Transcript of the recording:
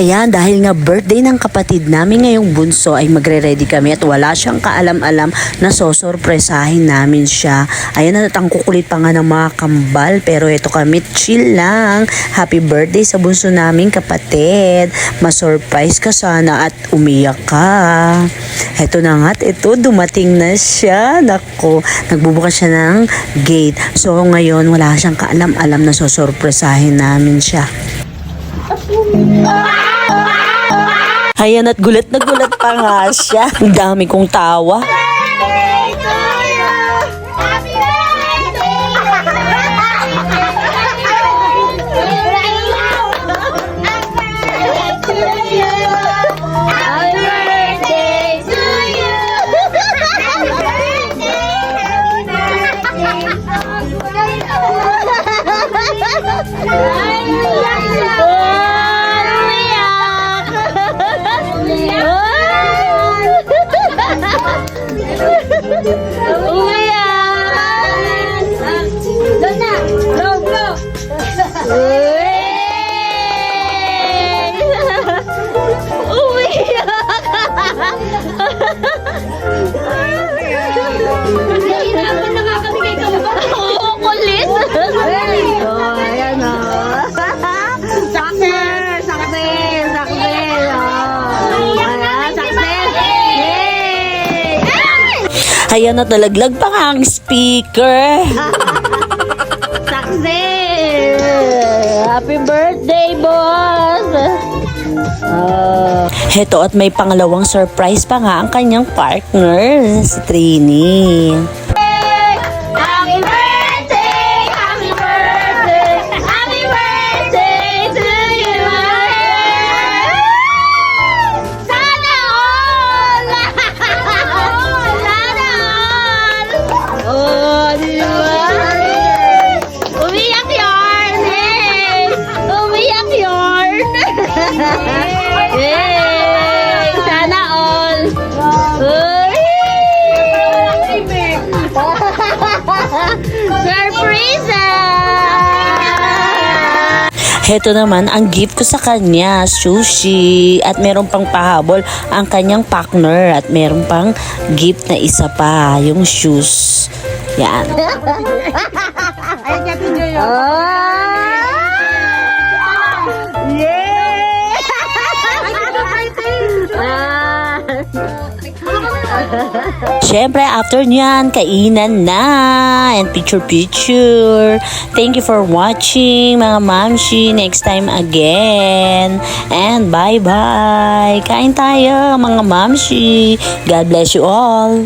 Ayan, dahil nga birthday ng kapatid namin ngayong bunso ay magre-ready kami at wala siyang kaalam-alam na sosorpresahin namin siya. Ayan, ang kukulit pa nga ng mga kambal pero ito kami chill lang. Happy birthday sa bunso namin kapatid. Ma-surprise ka sana at umiyak ka. Ito na nga, ito dumating na siya. Nako, nagbubukas siya ng gate. So ngayon wala siyang kaalam-alam na sosorpresahin namin siya. Ayan, at gulat na gulat pa nga siya. Ang dami kong tawa. Ayan, at nalaglag pa nga ang speaker. Success! Happy birthday, boss! Heto, at may pangalawang surprise pa nga ang kanyang partner, si Trini. Happy birthday! Happy birthday! Happy birthday to you! Sana all! Sana all! Oh, di ba? Umiyak yarn! Hey! Umiyak yarn! Hey! Sana all! Surprise! Heto naman ang gift ko sa kanya, sushi. At meron pang pahabol ang kanyang partner. At meron pang gift na isa pa, yung shoes. Yan. Ay, kapit nyo yun. Yeah! Siyempre, after nyan, kainan na. And picture. Thank you for watching, mga mamshi. Next time again. And bye-bye. Kain tayo, mga mamshi. God bless you all.